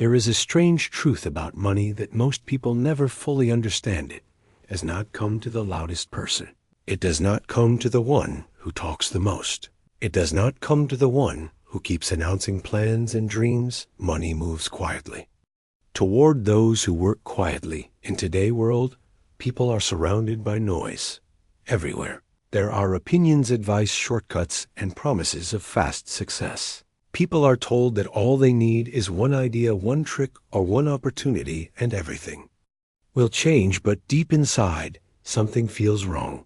There is a strange truth about money that most people never fully understand. It has not come to the loudest person. It does not come to the one who talks the most. It does not come to the one who keeps announcing plans and dreams. Money moves quietly. Toward those who work quietly in today's world, people are surrounded by noise. Everywhere, there are opinions, advice, shortcuts, and promises of fast success. People are told that all they need is one idea, one trick, or one opportunity, and everything will change. But deep inside, something feels wrong.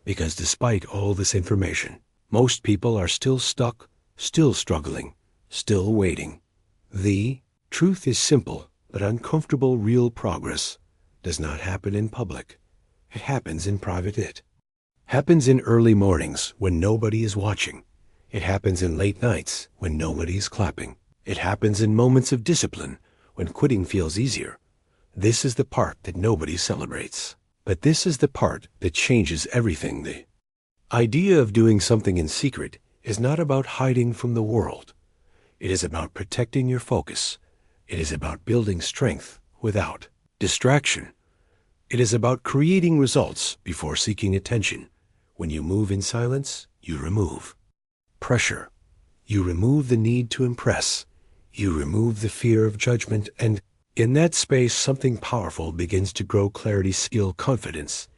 Because despite all this information, most people are still stuck, still struggling, still waiting. The truth is simple but uncomfortable. Real progress does not happen in public. It happens in private. It happens in early mornings when nobody is watching. It happens in late nights when nobody is clapping. It happens in moments of discipline when quitting feels easier. This is the part that nobody celebrates. But this is the part that changes everything. The idea of doing something in secret is not about hiding from the world. It is about protecting your focus. It is about building strength without distraction. It is about creating results before seeking attention. When you move in silence, you remove pressure. You remove the need to impress. You remove the fear of judgment, and in that space, something powerful begins to grow: clarity, skill, confidence.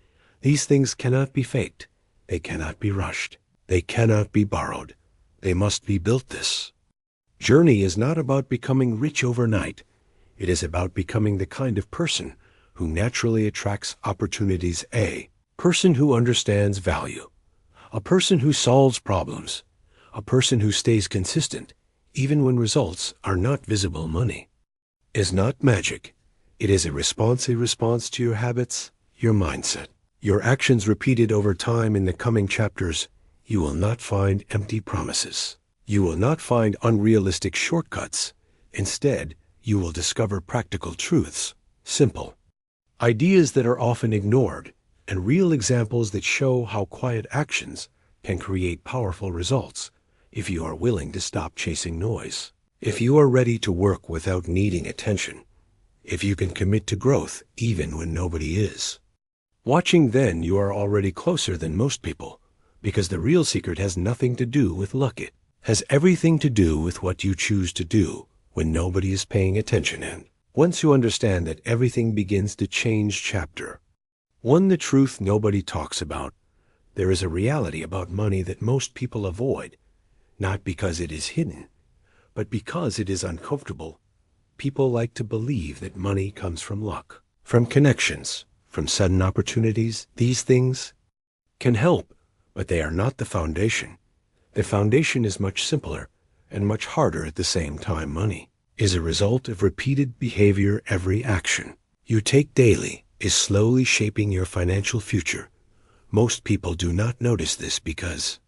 These things cannot be faked. They cannot be rushed. They cannot be borrowed. They must be built. This journey is not about becoming rich overnight. It is about becoming the kind of person who naturally attracts opportunities. A person who understands value. A person who solves problems. A person who stays consistent, even when results are not visible. Money is not magic. It is a response to your habits, your mindset, your actions repeated over time. In the coming chapters, you will not find empty promises. You will not find unrealistic shortcuts. Instead, you will discover practical truths, simple ideas that are often ignored, and real examples that show how quiet actions can create powerful results if you are willing to stop chasing noise. If you are ready to work without needing attention, if you can commit to growth even when nobody is watching, then you are already closer than most people, because the real secret has nothing to do with luck. It has everything to do with what you choose to do when nobody is paying attention. And once you understand that, everything begins to change. Chapter 1: The truth nobody talks about. There is a reality about money that most people avoid, not because it is hidden, but because it is uncomfortable. People like to believe that money comes from luck, from connections, from sudden opportunities. These things can help, but they are not the foundation. The foundation is much simpler and much harder at the same time. Money is a result of repeated behavior. Every action you take daily is slowly shaping your financial future. Most people do not notice this because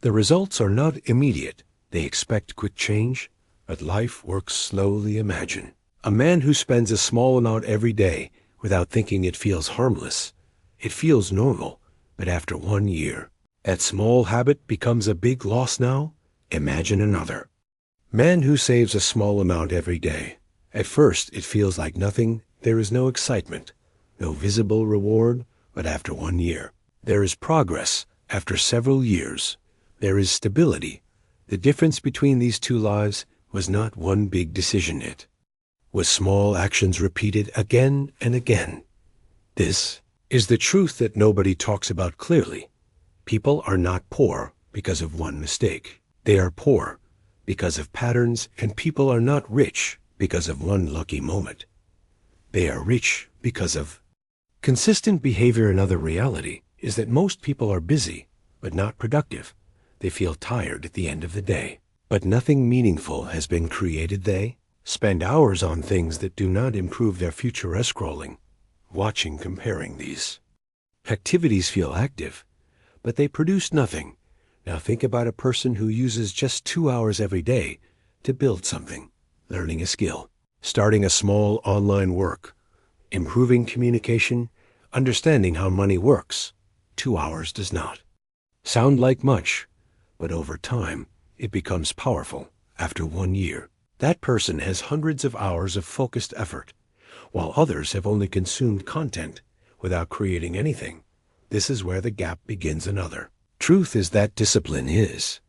the results are not immediate. They expect quick change, but life works slowly. Imagine a man who spends a small amount every day without thinking. It feels harmless. It feels normal. But after 1 year, that small habit becomes a big loss. Now, imagine another man who saves a small amount every day. At first, it feels like nothing. There is no excitement, no visible reward. But after 1 year, there is progress. After several years, there is stability. The difference between these two lives was not one big decision. It was small actions repeated again and again. This is the truth that nobody talks about clearly. People are not poor because of one mistake. They are poor because of patterns, and people are not rich because of one lucky moment. They are rich because of consistent behavior. Another reality is that most people are busy, but not productive. They feel tired at the end of the day, but nothing meaningful has been created. They spend hours on things that do not improve their future. Scrolling, watching, comparing. These activities feel active, but they produce nothing. Now think about a person who uses just 2 hours every day to build something, learning a skill, starting a small online work, improving communication, understanding how money works. 2 hours does not sound like much, but over time, it becomes powerful. After 1 year, That person has hundreds of hours of focused effort, while others have only consumed content without creating anything. This is where the gap begins. Another truth is that discipline is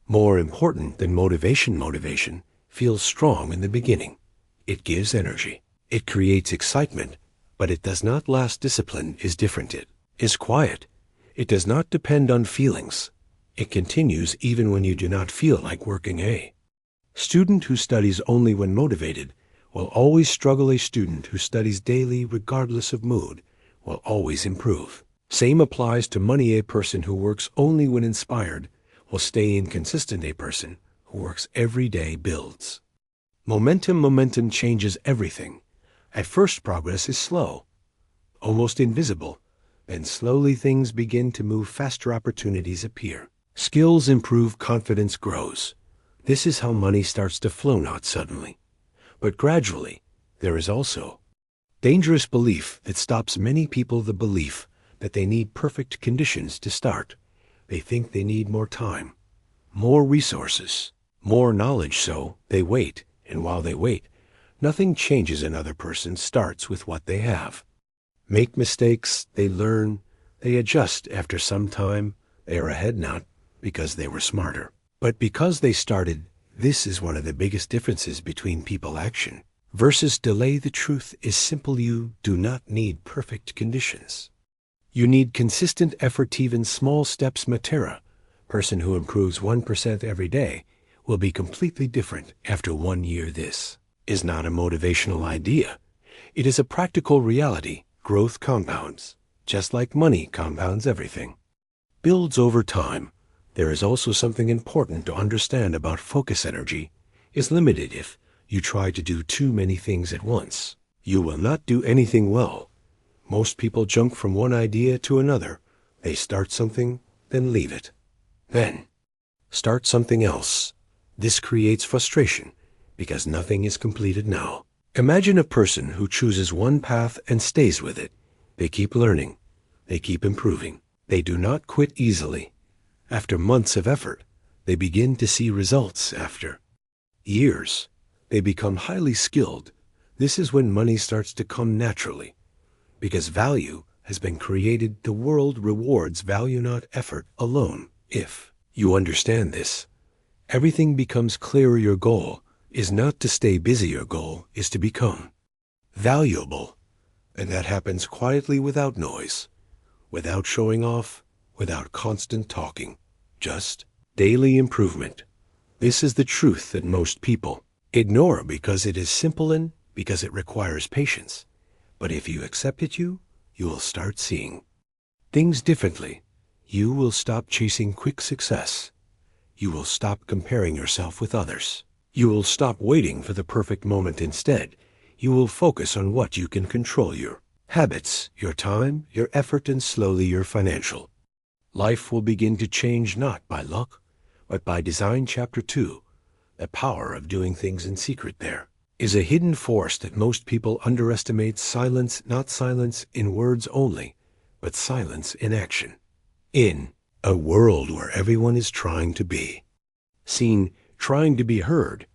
more important than motivation. Motivation feels strong in the beginning. It gives energy. It creates excitement, but it does not last. Discipline is different. It is quiet. It does not depend on feelings. It continues even when you do not feel like working. A student who studies only when motivated will always struggle. A student who studies daily regardless of mood will always improve. Same applies to money. A person who works only when inspired will stay inconsistent. A person who works every day builds momentum. Momentum changes everything. At first, progress is slow, almost invisible. Then slowly things begin to move faster. Opportunities appear. Skills improve. Confidence grows. This is how money starts to flow, not suddenly, but gradually. There is also dangerous belief that stops many people. The belief that they need perfect conditions to start. They think they need more time, more resources, more knowledge, so they wait. And while they wait, nothing changes. Another person starts with what they have. Make mistakes, they learn, they adjust. After some time, they are ahead, not because they were smarter, but because they started. This is one of the biggest differences between people. Action versus delay. The truth is simple. You do not need perfect conditions. You need consistent effort. Even small steps matter. Person who improves 1% every day will be completely different after 1 year. This is not a motivational idea. It is a practical reality. Growth compounds, just like money compounds. Everything builds over time. There is also something important to understand about focus. Energy is limited. If you try to do too many things at once, you will not do anything well. Most people jump from one idea to another. They start something, then leave it, then start something else. This creates frustration because nothing is completed now. Imagine a person who chooses one path and stays with it. They keep learning. They keep improving. They do not quit easily. After months of effort, they begin to see results. After years, they become highly skilled. This is when money starts to come naturally. Because value has been created, the world rewards value, not effort alone. If you understand this, everything becomes clearer. Your goal is not to stay busy. Your goal is to become valuable. And that happens quietly, without noise, without showing off, without constant talking. Just daily improvement. This is the truth that most people ignore because it is simple and because it requires patience. But if you accept it, you will start seeing things differently. You will stop chasing quick success. You will stop comparing yourself with others. You will stop waiting for the perfect moment. Instead, you will focus on what you can control: your habits, your time, your effort, and slowly your financial life will begin to change, not by luck, but by design. Chapter 2. The power of doing things in secret. There is a hidden force that most people underestimate. Silence, not silence in words only, but silence in action. In a world where everyone is trying to be seen, trying to be heard,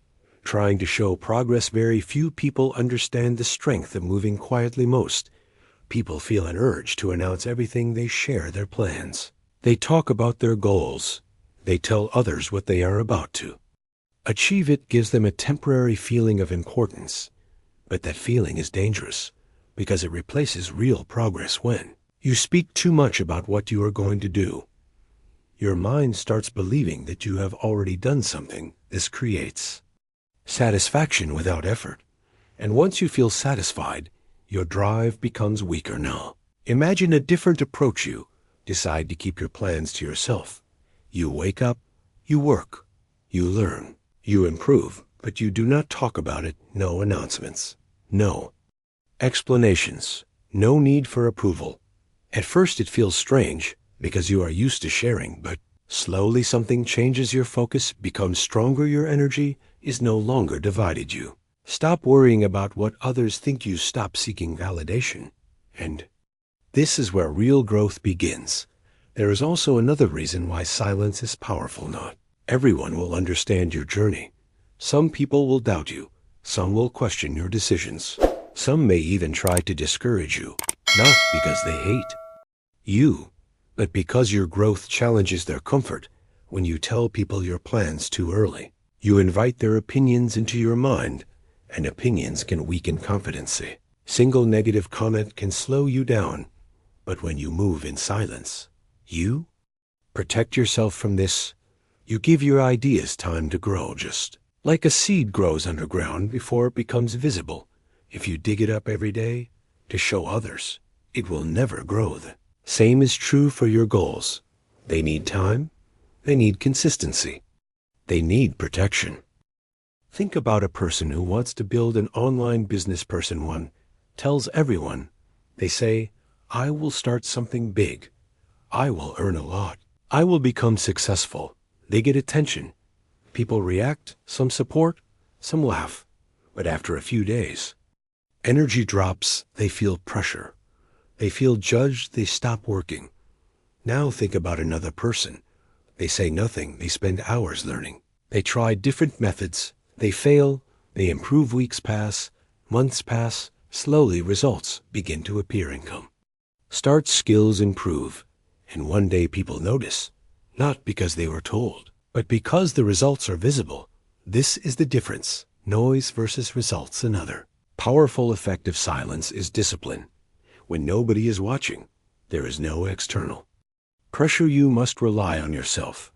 trying to show progress, very few people understand the strength of moving quietly. Most people feel an urge to announce everything. They share their plans. They talk about their goals. They tell others what they are about to achieve. It gives them a temporary feeling of importance, but that feeling is dangerous because it replaces real progress. When you speak too much about what you are going to do, your mind starts believing that you have already done something. This creates satisfaction without effort. And once you feel satisfied, your drive becomes weaker. Now, imagine a different approach. You decide to keep your plans to yourself. You wake up, you work, you learn, you improve, but you do not talk about it. No announcements, no explanations, no need for approval. At first it feels strange because you are used to sharing, but slowly something changes. Your focus becomes stronger. Your energy is no longer divided. You stop worrying about what others think. You stop seeking validation. And this is where real growth begins. There is also another reason why silence is powerful. Not everyone will understand your journey. Some people will doubt you. Some will question your decisions. Some may even try to discourage you, not because they hate you, but because your growth challenges their comfort. When you tell people your plans too early, you invite their opinions into your mind, and opinions can weaken confidence. Single negative comment can slow you down, but when you move in silence, you protect yourself from this. You give your ideas time to grow, just like a seed grows underground before it becomes visible. If you dig it up every day to show others, it will never grow. The same is true for your goals. They need time. They need consistency. They need protection. Think about a person who wants to build an online business. Person one tells everyone, they say, I will start something big. I will earn a lot. I will become successful. They get attention. People react, some support, some laugh. But after a few days, energy drops, they feel pressure. They feel judged, they stop working. Now think about another person. They say nothing, they spend hours learning. They try different methods, they fail, they improve. Weeks pass, months pass, slowly results begin to appear. Income starts, skills improve, and one day people notice, not because they were told, but because the results are visible. This is the difference, noise versus results. Another powerful effect of silence is discipline. When nobody is watching, there is no external pressure. You must rely on yourself.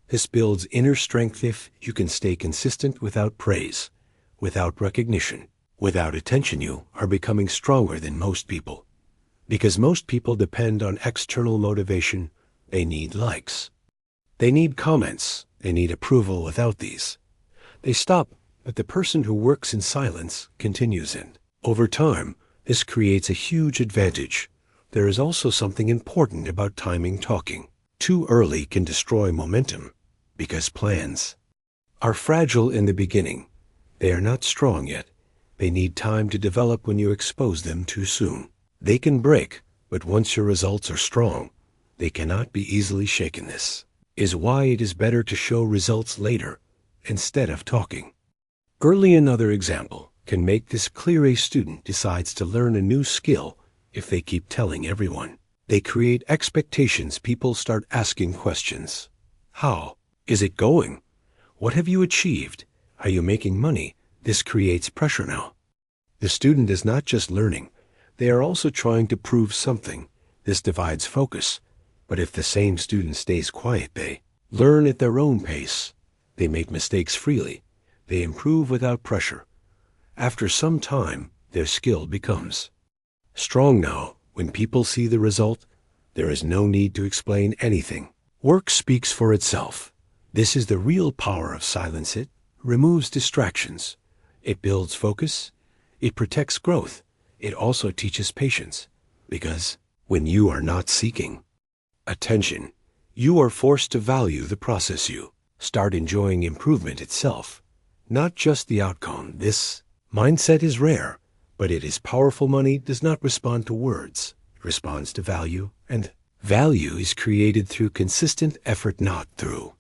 This builds inner strength. If you can stay consistent without praise, without recognition, without attention, you are becoming stronger than most people. Because most people depend on external motivation. They need likes. They need comments. They need approval. Without these, they stop. But the person who works in silence continues, and over time, this creates a huge advantage. There is also something important about timing. Talking too early can destroy momentum, because plans are fragile in the beginning. They are not strong yet. They need time to develop. When you expose them too soon, they can break, but once your results are strong, they cannot be easily shaken. This is why it is better to show results later instead of talking early. Another example can make this clear. A student decides to learn a new skill. If they keep telling everyone, they create expectations. People start asking questions. How is it going? What have you achieved? Are you making money? This creates pressure. Now, the student is not just learning, they are also trying to prove something. This divides focus. But if the same student stays quiet, they learn at their own pace. They make mistakes freely. They improve without pressure. After some time, their skill becomes strong. Now, when people see the result, there is no need to explain anything. Work speaks for itself. This is the real power of silence. It removes distractions. It builds focus. It protects growth. It also teaches patience. Because when you are not seeking attention, you are forced to value the process. You start enjoying improvement itself, not just the outcome. This mindset is rare, but it is powerful. Money does not respond to words. It responds to value, and value is created through consistent effort, not through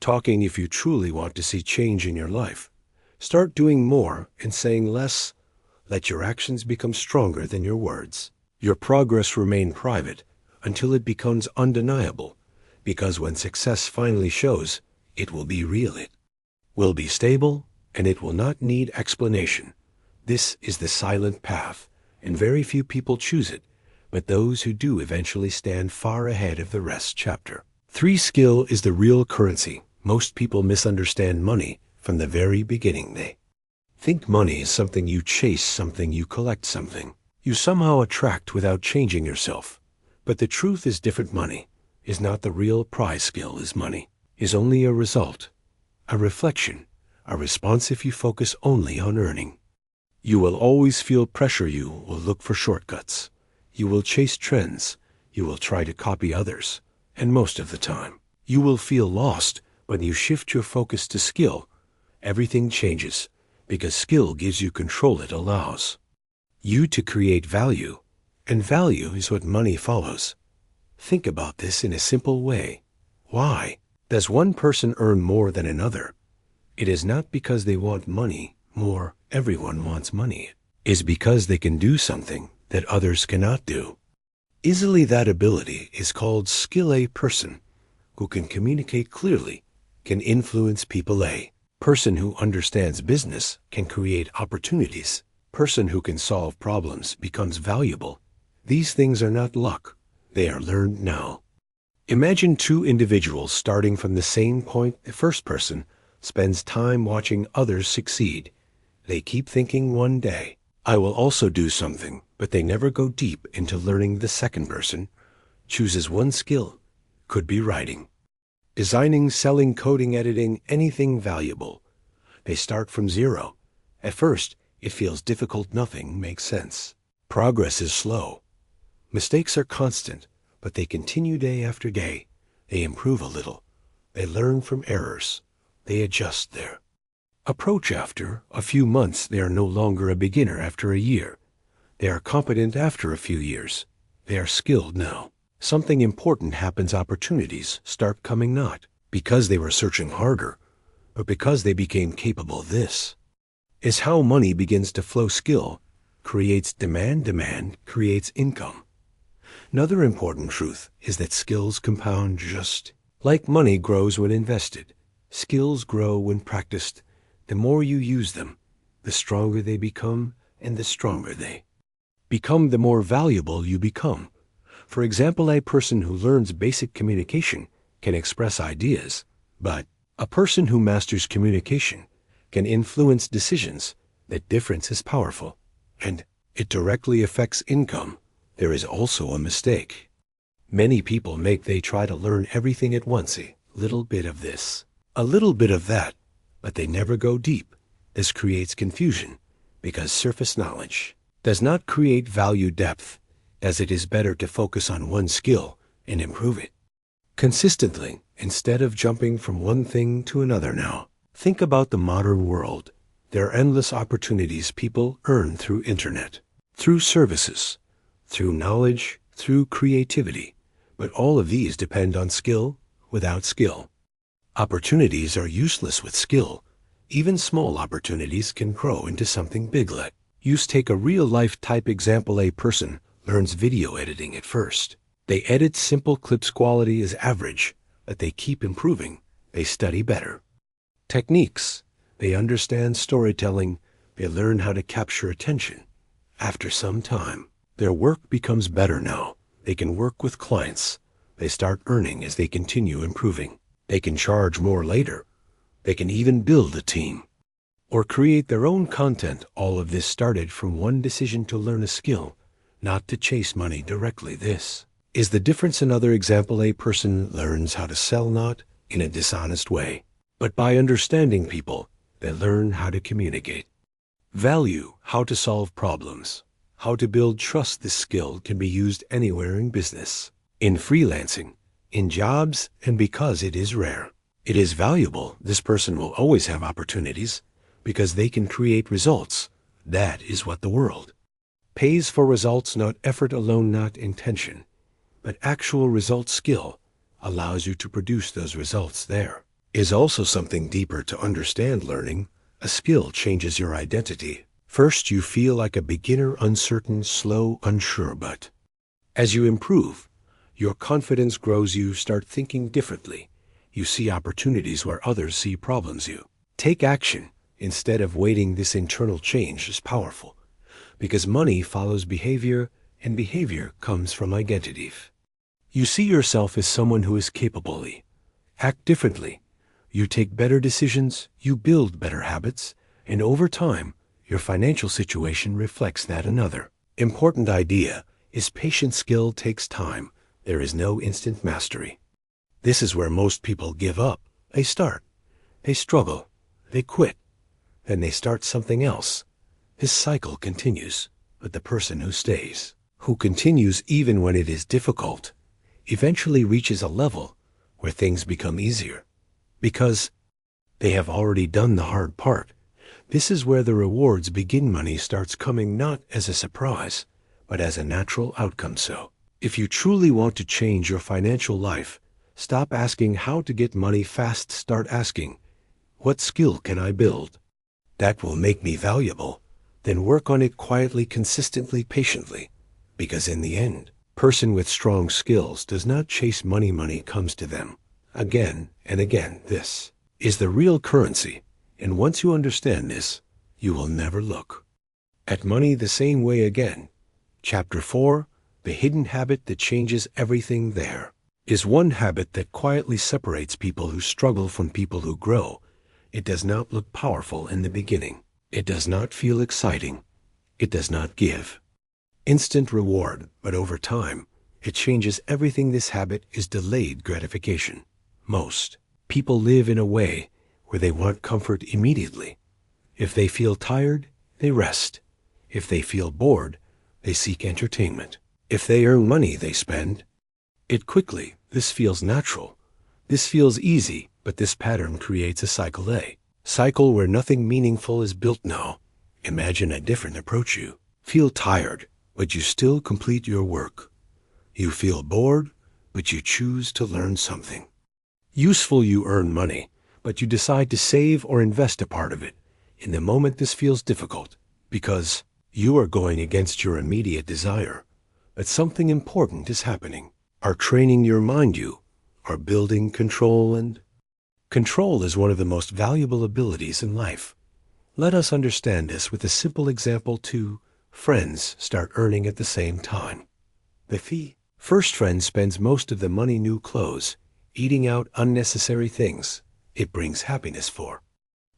talking. If you truly want to see change in your life, start doing more and saying less. Let your actions become stronger than your words. Your progress remain private until it becomes undeniable, because when success finally shows, it will be real. It will be stable, and it will not need explanation. This is the silent path, and very few people choose it, but those who do eventually stand far ahead of the rest. Chapter 3: Skill is the real currency. Most people misunderstand money from the very beginning. They think money is something you chase, something you collect, something you somehow attract without changing yourself. But the truth is different. Money is not the real prize. Skill is money, is only a result, a reflection, a response. If you focus only on earning, you will always feel pressure. You will look for shortcuts. You will chase trends. You will try to copy others. And most of the time, you will feel lost. When you shift your focus to skill, everything changes, because skill gives you control. It allows you to create value, and value is what money follows. Think about this in a simple way. Why does one person earn more than another? It is not because they want money more, everyone wants money. It is because they can do something that others cannot do. Easily that ability is called skill. A person who can communicate clearly can influence people. A person who understands business can create opportunities. Person who can solve problems becomes valuable. These things are not luck. They are learned now. Imagine two individuals starting from the same point. The first person spends time watching others succeed. They keep thinking one day, I will also do something, but they never go deep into learning. The second person chooses one skill. Could be writing, designing, selling, coding, editing, anything valuable. They start from zero. At first, it feels difficult. Nothing makes sense. Progress is slow. Mistakes are constant, but they continue day after day. They improve a little. They learn from errors. They adjust their approach. After a few months, they are no longer a beginner. After a year, they are competent. After a few years, they are skilled now. Something important happens. Opportunities start coming, not because they were searching harder, but because they became capable. This is how money begins to flow. Skill creates demand. Demand creates income. Another important truth is that skills compound. Just like money grows when invested, skills grow when practiced. The more you use them, the stronger they become, and the stronger they become, the more valuable you become. For example, a person who learns basic communication can express ideas, but a person who masters communication can influence decisions. That difference is powerful, and it directly affects income. There is also a mistake many people make. They try to learn everything at once, a little bit of this, a little bit of that, but they never go deep. This creates confusion because surface knowledge does not create value. Depth, as it is better to focus on one skill and improve it consistently instead of jumping from one thing to another. Now, think about the modern world. There are endless opportunities people earn through internet, through services, through knowledge, through creativity. But all of these depend on skill. Without skill, opportunities are useless. With skill, even small opportunities can grow into something big. Let us take a real-life type example. A person learns video editing. At first, they edit simple clips. Quality is average, but they keep improving. They study better techniques. They understand storytelling. They learn how to capture attention. After some time, their work becomes better. Now, they can work with clients. They start earning as they continue improving. They can charge more later. They can even build a team or create their own content. All of this started from one decision to learn a skill, not to chase money directly. This is the difference. Another example, a person learns how to sell, not in a dishonest way, but by understanding people. They learn how to communicate value, how to solve problems, how to build trust. This skill can be used anywhere in business, in freelancing, in jobs, and because it is rare, it is valuable. This person will always have opportunities because they can create results. That is what the world pays for. Results, not effort alone, not intention, but actual results. Skill allows you to produce those results. There is also something deeper to understand. Learning a skill changes your identity. First, you feel like a beginner, uncertain, slow, unsure, but as you improve, your confidence grows. You start thinking differently. You see opportunities where others see problems. You take action instead of waiting. This internal change is powerful because money follows behavior, and behavior comes from identity. You see yourself as someone who is capable. Act differently. You take better decisions. You build better habits. And over time, your financial situation reflects that. Another important idea is patient. Skill takes time. There is no instant mastery. This is where most people give up. They start, they struggle, they quit, then they start something else. This cycle continues, but the person who stays, who continues even when it is difficult, eventually reaches a level where things become easier because they have already done the hard part. This is where the rewards begin. Money starts coming not as a surprise, but as a natural outcome. So, if you truly want to change your financial life, stop asking how to get money fast. Start asking, What skill can I build that will make me valuable? Then work on it quietly, consistently, patiently. Because in the end, person with strong skills does not chase money. Money comes to them again and again. This is the real currency. And once you understand this, you will never look at money the same way again. Chapter 4, The Hidden Habit That Changes Everything. There is one habit that quietly separates people who struggle from people who grow. It does not look powerful in the beginning. It does not feel exciting. It does not give instant reward, but over time, it changes everything. This habit is delayed gratification. Most people live in a way where they want comfort immediately. If they feel tired, they rest. If they feel bored, they seek entertainment. If they earn money, they spend it quickly. This feels natural. This feels easy, but this pattern creates a cycle where nothing meaningful is built. Now, imagine a different approach. You feel tired, but you still complete your work. You feel bored, but you choose to learn something useful. You earn money, but you decide to save or invest a part of it. In the moment, this feels difficult because you are going against your immediate desire. But something important is happening. Are training your mind. You are building control, and control is one of the most valuable abilities in life. Let us understand this with a simple example. Two friends start earning at the same time. The first friend spends most of the money, new clothes, eating out, unnecessary things. It brings happiness for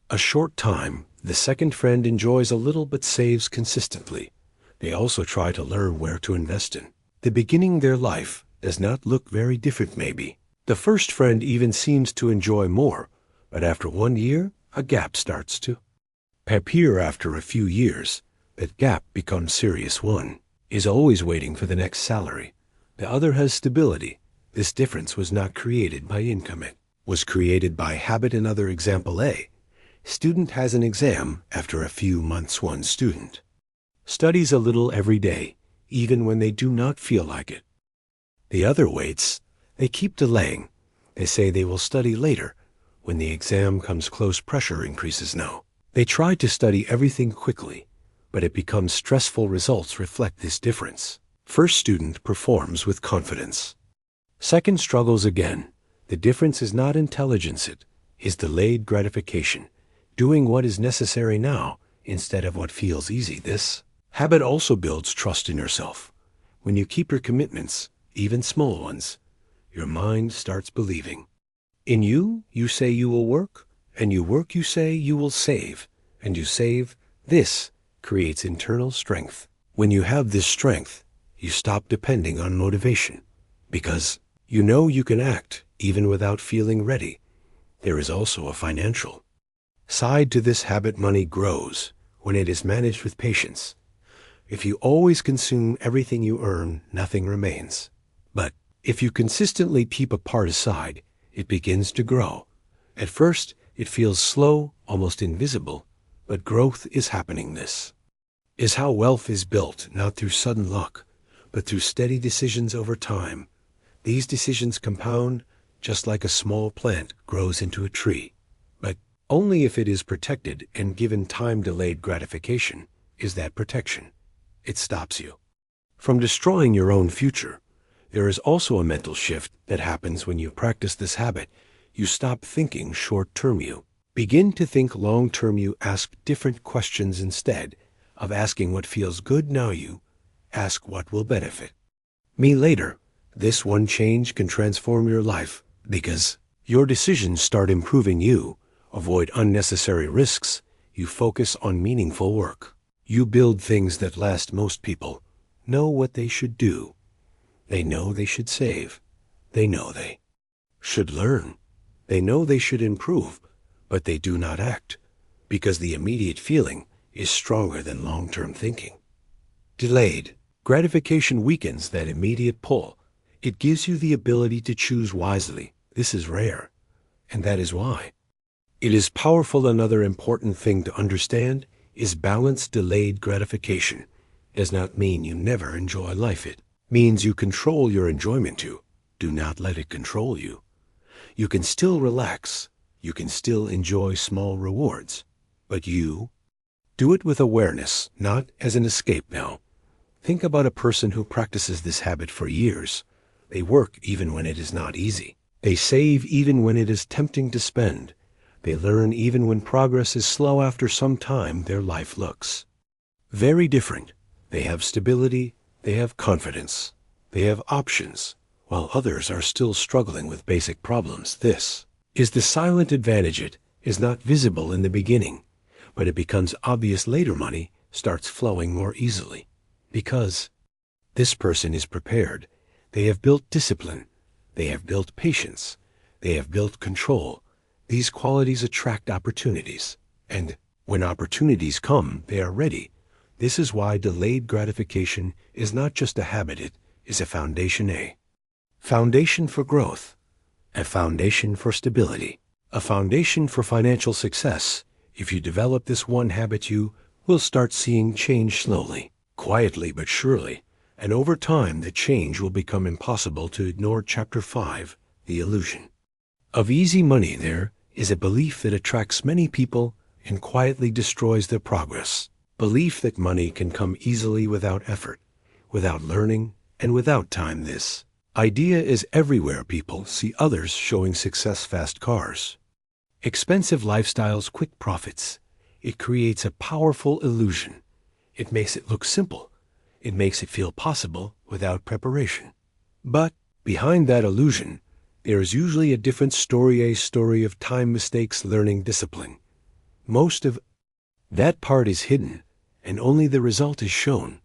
a short time. The second friend enjoys a little but saves consistently. They also try to learn where to invest in the beginning. Their life does not look very different. Maybe the first friend even seems to enjoy more, but after 1 year, a gap starts to appear. After a few years, that gap becomes serious. One is always waiting for the next salary. The other has stability. This difference was not created by income. It was created by habit. Another example. A student has an exam. After a few months, one student studies a little every day, even when they do not feel like it. The other waits. They keep delaying. They say they will study later. When the exam comes close, pressure increases. No, they try to study everything quickly, but it becomes stressful. Results reflect this difference. First student performs with confidence. Second struggles again. The difference is not intelligence. It is delayed gratification. Doing what is necessary now instead of what feels easy. This habit also builds trust in yourself. When you keep your commitments, even small ones, your mind starts believing in you. You say you will work, and you work. You say you will save, and you save. This creates internal strength. When you have this strength, you stop depending on motivation because you know you can act even without feeling ready. There is also a financial side to this habit. Money grows when it is managed with patience. If you always consume everything you earn, nothing remains. But if you consistently keep a part aside, it begins to grow. At first, it feels slow, almost invisible, but growth is happening. This is how wealth is built, not through sudden luck, but through steady decisions over time. These decisions compound, just like a small plant grows into a tree. But only if it is protected and given time. Delayed gratification is that protection. It stops you from destroying your own future. There is also a mental shift that happens when you practice this habit. You stop thinking short-term. You begin to think long-term. You ask different questions instead of asking what feels good now. You ask what will benefit me later. This one change can transform your life because your decisions start improving. You avoid unnecessary risks. You focus on meaningful work. You build things that last. Most people know what they should do. They know they should save. They know they should learn. They know they should improve, but they do not act because the immediate feeling is stronger than long-term thinking. Delayed gratification weakens that immediate pull. It gives you the ability to choose wisely. This is rare, and that is why it is powerful. Another important thing to understand is balance. Delayed gratification does not mean you never enjoy life. It means you control your enjoyment. You do not let it control you. You can still relax, You can still enjoy small rewards, but you do it with awareness, not as an escape now. Think about a person who practices this habit for years. They work even when it is not easy. They save even when it is tempting to spend. They learn even when progress is slow. After some time, their life looks very different. They have stability, they have confidence, they have options, while others are still struggling with basic problems. This is the silent advantage. It is not visible in the beginning, but it becomes obvious later. Money starts flowing more easily because this person is prepared. They have built discipline, they have built patience, they have built control. These qualities attract opportunities, and when opportunities come, they are ready. This is why delayed gratification is not just a habit, it is a foundation. A foundation for growth, a foundation for stability, a foundation for financial success. If you develop this one habit, you will start seeing change slowly, quietly but surely, and over time the change will become impossible to ignore. Chapter 5, The Illusion of Easy Money. There is a belief that attracts many people and quietly destroys their progress. Belief that money can come easily without effort, without learning, and without time. This idea is everywhere. People see others showing success, fast cars, expensive lifestyles, quick profits. It creates a powerful illusion. It makes it look simple. It makes it feel possible without preparation. But behind that illusion, there is usually a different story, a story of time, mistakes, learning, discipline. Most of that part is hidden, and only the result is shown.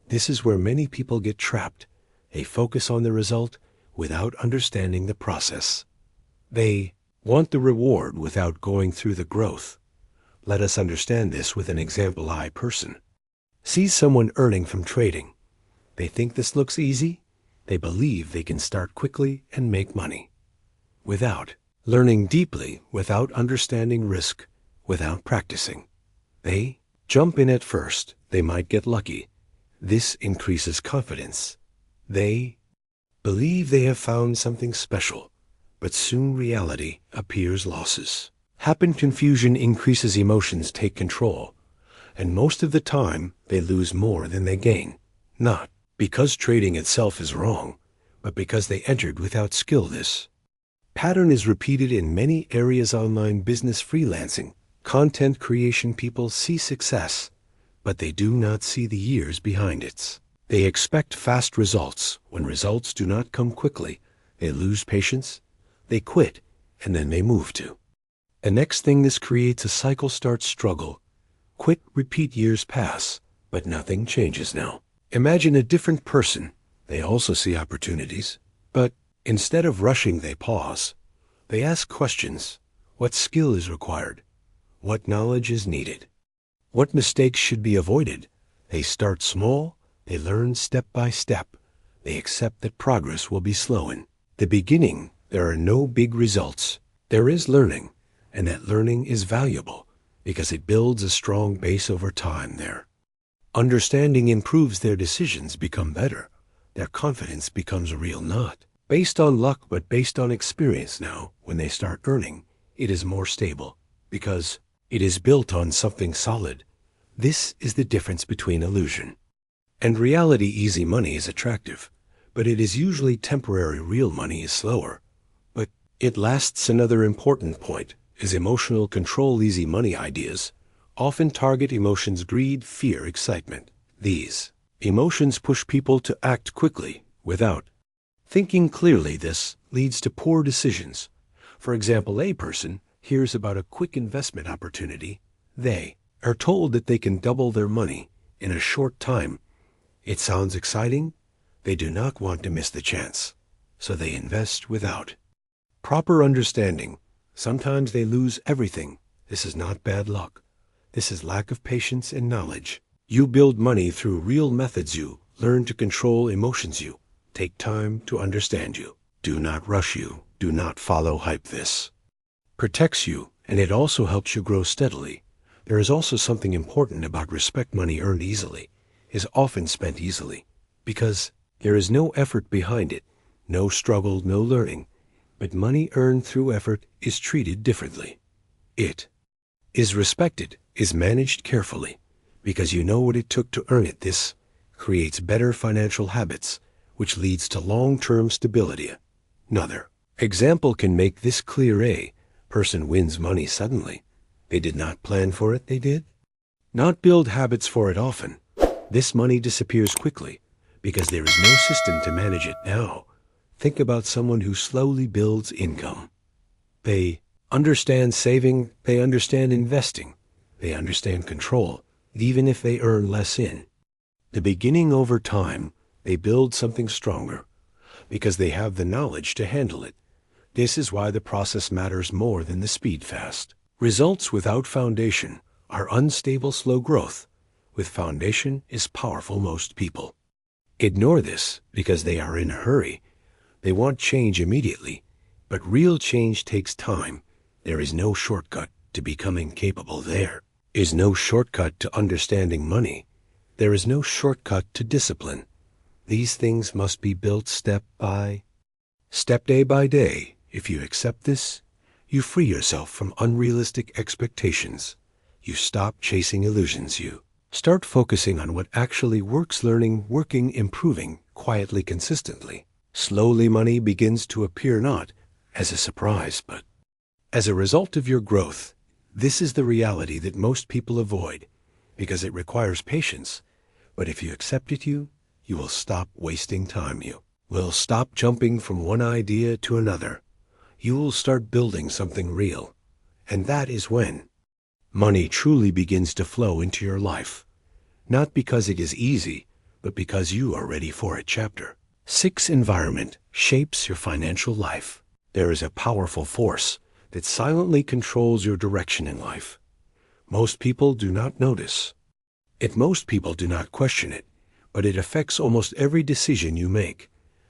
This is where many people get trapped. They focus on the result without understanding the process. They want the reward without going through the growth. Let us understand this with an example. A person sees someone earning from trading. They think this looks easy. They believe they can start quickly and make money without learning deeply, without understanding risk, without practicing. They jump in at first. They might get lucky. This increases confidence. They believe they have found something special, but soon reality appears. Losses happen. Confusion increases. Emotions take control, and most of the time they lose more than they gain. Not because trading itself is wrong, but because they entered without skill. This pattern is repeated in many areas: online business, freelancing, content creation. People see success, but they do not see the years behind it. They expect fast results. When results do not come quickly, they lose patience, they quit, and then they move to the next thing. This creates a cycle. Start, struggle, quit, repeat. Years pass, but nothing changes. Now imagine a different person. They also see opportunities, but instead of rushing, they pause. They ask questions. What skill is required? What knowledge is needed? What mistakes should be avoided? They start small. They learn step by step. They accept that progress will be slow. In the beginning, there are no big results. There is learning, and that learning is valuable because it builds a strong base over time. Their understanding improves. Their decisions become better. Their confidence becomes real, not based on luck, but based on experience. Now, when they start earning, it is more stable because it is built on something solid. This is the difference between illusion and reality. Easy money is attractive, but it is usually temporary. Real money is slower, but it lasts. Another important point is emotional control. Easy money ideas often target emotions: greed, fear, excitement. These emotions push people to act quickly without thinking clearly. This leads to poor decisions. For example, a person hears about a quick investment opportunity. They are told that they can double their money in a short time. It sounds exciting. They do not want to miss the chance, so they invest without proper understanding. Sometimes they lose everything. This is not bad luck. This is lack of patience and knowledge. You build money through real methods. You learn to control emotions. You take time to understand. You do not rush. You do not follow hype. This protects you, and it also helps you grow steadily. There is also something important about respect. Money earned easily is often spent easily because there is no effort behind it, no struggle, no learning. But money earned through effort is treated differently. It is respected, is managed carefully, because you know what it took to earn it. This creates better financial habits, which leads to long-term stability. Another example can make this clear. A person wins money suddenly. They did not plan for it, they did not build habits for it often. This money disappears quickly because there is no system to manage it. Now, think about someone who slowly builds income. They understand saving, they understand investing, they understand control, even if they earn less in the beginning. Over time, they build something stronger because they have the knowledge to handle it. This is why the process matters more than the speed. Fast results without foundation are unstable, slow growth. With foundation is powerful. Most people ignore this because they are in a hurry. They want change immediately, but real change takes time. There is no shortcut to becoming capable. There is no shortcut to understanding money. There is no shortcut to discipline. These things must be built step by step, day by day. If you accept this, you free yourself from unrealistic expectations. You stop chasing illusions. You start focusing on what actually works, learning, working, improving, quietly, consistently. Slowly, money begins to appear not as a surprise, but as a result of your growth. This is the reality that most people avoid because it requires patience. But if you accept it, you will stop wasting time. You will stop jumping from one idea to another. You will start building something real. And that is when money truly begins to flow into your life. Not because it is easy, but because you are ready for it. Chapter 6. Environment shapes your financial life. There is a powerful force that silently controls your direction in life. Most people do not notice it. Most people do not question it, but it affects almost every decision you make.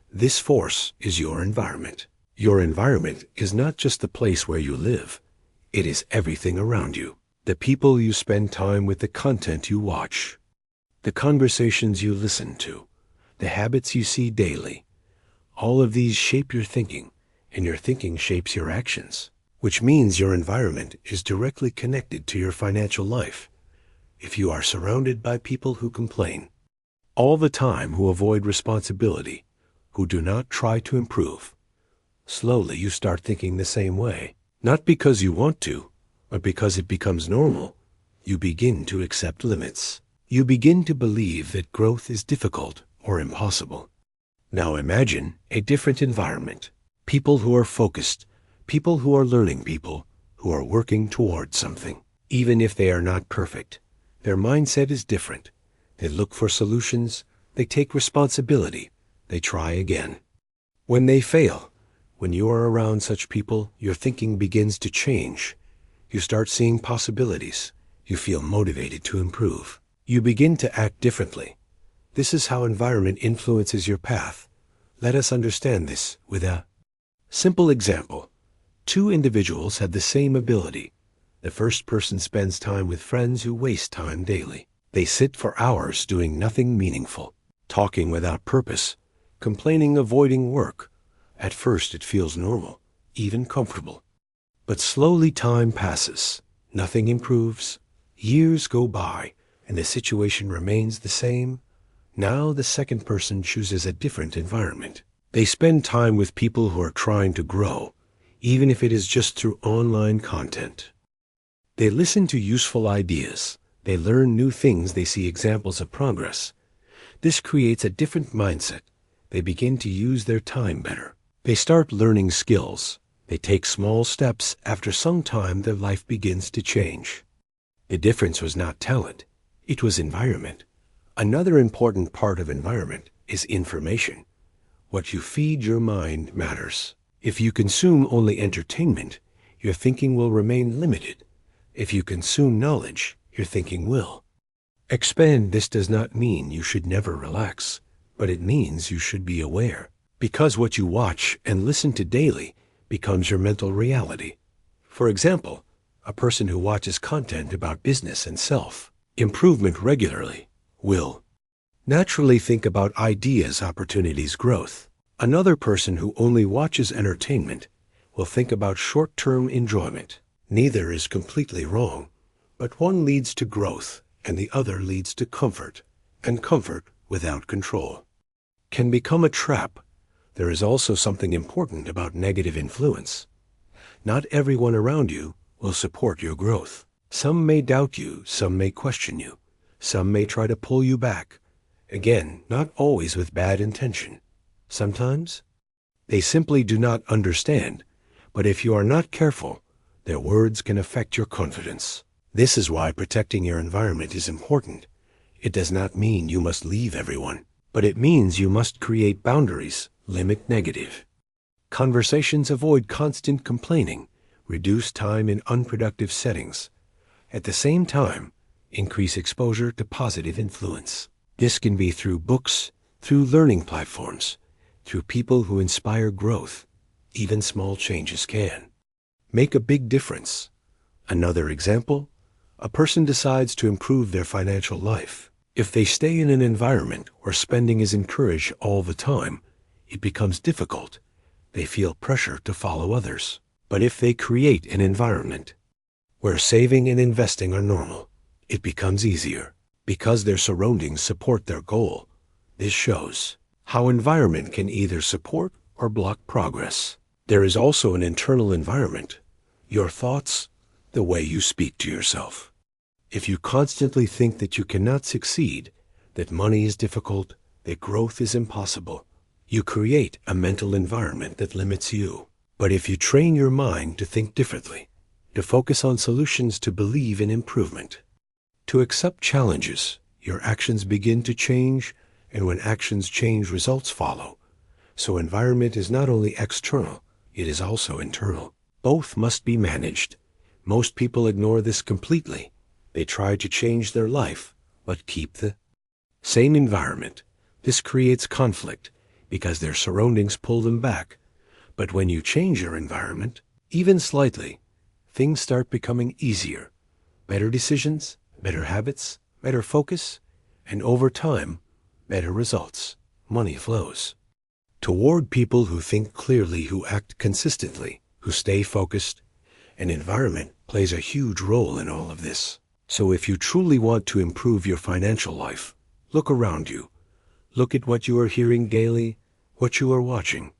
This force is your environment. Your environment is not just the place where you live. It is everything around you. The people you spend time with, the content you watch, the conversations you listen to, the habits you see daily. All of these shape your thinking, and your thinking shapes your actions, which means your environment is directly connected to your financial life. If you are surrounded by people who complain all the time, who avoid responsibility, who do not try to improve, slowly you start thinking the same way. Not because you want to, but because it becomes normal. You begin to accept limits. You begin to believe that growth is difficult or impossible. Now imagine a different environment. People who are focused, people who are learning, people who are working towards something. Even if they are not perfect, their mindset is different. They look for solutions, they take responsibility, they try again. When they fail, when you are around such people, your thinking begins to change. You start seeing possibilities. You feel motivated to improve. You begin to act differently. This is how environment influences your path. Let us understand this with a simple example. Two individuals have the same ability. The first person spends time with friends who waste time daily. They sit for hours doing nothing meaningful, talking without purpose, complaining, avoiding work. At first it feels normal, even comfortable. But slowly time passes. Nothing improves. Years go by, and the situation remains the same. Now the second person chooses a different environment. They spend time with people who are trying to grow, even if it is just through online content. They listen to useful ideas. They learn new things. They see examples of progress. This creates a different mindset. They begin to use their time better. They start learning skills. They take small steps. After some time, their life begins to change. The difference was not talent. It was environment. Another important part of environment is information. What you feed your mind matters. If you consume only entertainment, your thinking will remain limited. If you consume knowledge, your thinking will expand. This does not mean you should never relax, but it means you should be aware. Because what you watch and listen to daily becomes your mental reality. For example, a person who watches content about business and self-improvement regularly will naturally think about ideas, opportunities, growth. Another person who only watches entertainment will think about short-term enjoyment. Neither is completely wrong, but one leads to growth and the other leads to comfort, and comfort without control can become a trap. There is also something important about negative influence. Not everyone around you will support your growth. Some may doubt you, some may question you, some may try to pull you back. Again, not always with bad intention. Sometimes they simply do not understand, but if you are not careful, their words can affect your confidence. This is why protecting your environment is important. It does not mean you must leave everyone, but it means you must create boundaries, limit negative conversations, avoid constant complaining, reduce time in unproductive settings. At the same time, increase exposure to positive influence. This can be through books, through learning platforms, through people who inspire growth. Even small changes can make a big difference. Another example, a person decides to improve their financial life. If they stay in an environment where spending is encouraged all the time, it becomes difficult. They feel pressure to follow others. But if they create an environment where saving and investing are normal, it becomes easier because their surroundings support their goal. This shows how environment can either support or block progress. There is also an internal environment, your thoughts, the way you speak to yourself. If you constantly think that you cannot succeed, that money is difficult, that growth is impossible, you create a mental environment that limits you. But if you train your mind to think differently, to focus on solutions, to believe in improvement, to accept challenges, your actions begin to change, and when actions change, results follow. So environment is not only external, it is also internal. Both must be managed. Most people ignore this completely. They try to change their life, but keep the same environment. This creates conflict because their surroundings pull them back. But when you change your environment, even slightly, things start becoming easier. Better decisions, better habits, better focus, and over time, better results. Money flows toward people who think clearly, who act consistently, who stay focused. An environment plays a huge role in all of this. So if you truly want to improve your financial life, look around you. Look at what you are hearing daily, what you are watching,